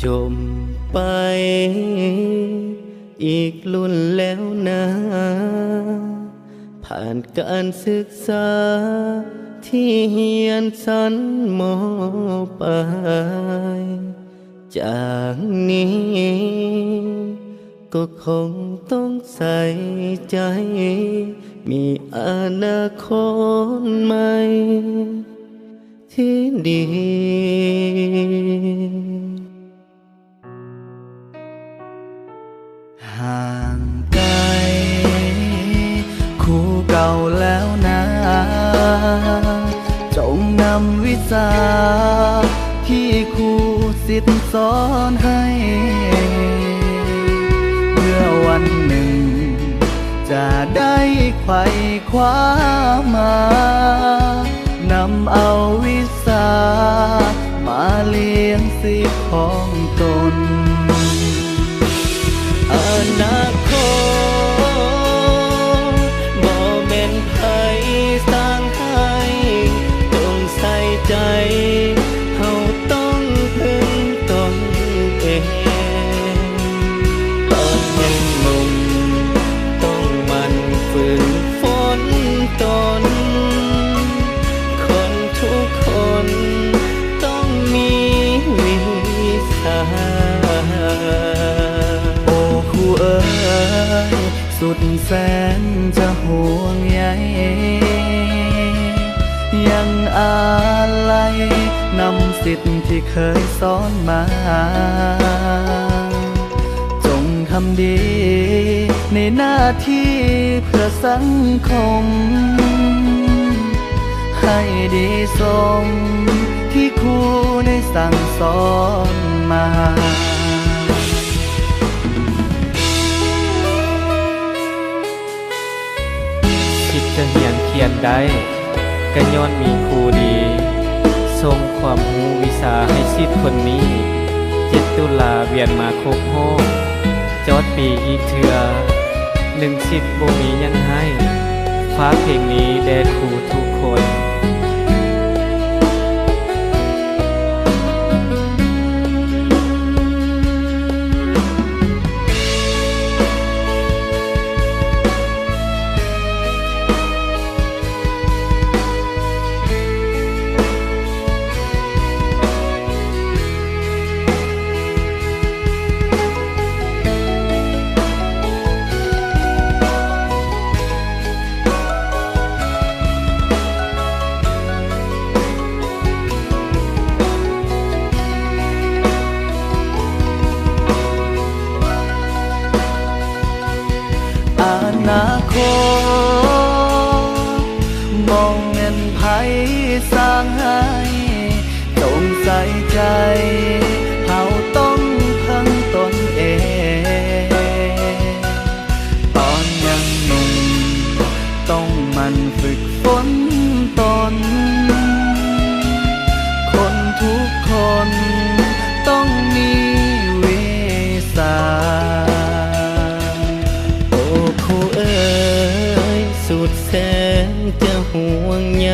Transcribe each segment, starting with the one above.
จมไปอีกรุ่นแล้วนะผ่านการศึกษาที่เฮียนสันมอปลายจากนี้ก็คงต้องใส่ใจมีอนาคตใหม่ที่ดีห่างไกลคู่เก่าแล้วนะจงนำวิชาที่ครูสิทธิ์สอนให้เพื่อวันหนึ่งจะได้ไขว่คว้ามานำเอาวิชามาเลี้ยงสิทธิ์ของตนอนาคตบ่แม่นไผสร้างให้ต้องใส่ใจเฮาต้องพึ่งตนเองตอนยังหนุ่มต้องมันฝึกฝนตนคนทุกคนต้องมีวิชาเอ้ยสุดแสนจะห่วงใยยังอะไรนำสิทธิ์ที่เคยสอนมาจงทำดีในหน้าที่เพื่อสังคมให้ดีสมที่ครูได้สั่งสอนมาจะเหียนเขียนได้ก็ย้อนมีครูดีทรงความรู้วิชาให้ศิษย์คนนี้7 ตุลาเวียนมาครบโฮกจอดปีอีกเถื่อ1 ศิษย์บ่มียังให้ฟ้ากเพลงนี้แด่ครูทุกคนอนาคตมองเงินไผสร้างให้จงใส่ใจเฮาต้องพังตนเองตอนยังหนุ่มต้องมันฝึกฝนตนคนทุกคนต้องมีวิชาสุดแสนจะห่วงใย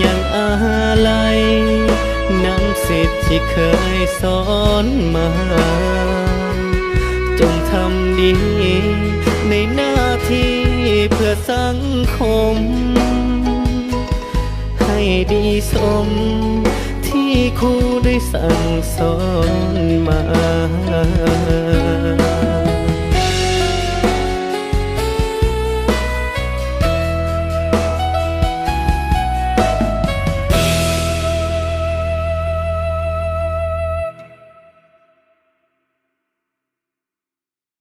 ยังอะไรนำสิทธิ์ที่เคยสอนมาจงทำดีในหน้าที่เพื่อสังคมให้ดีสมที่ครูได้สั่งสอนมา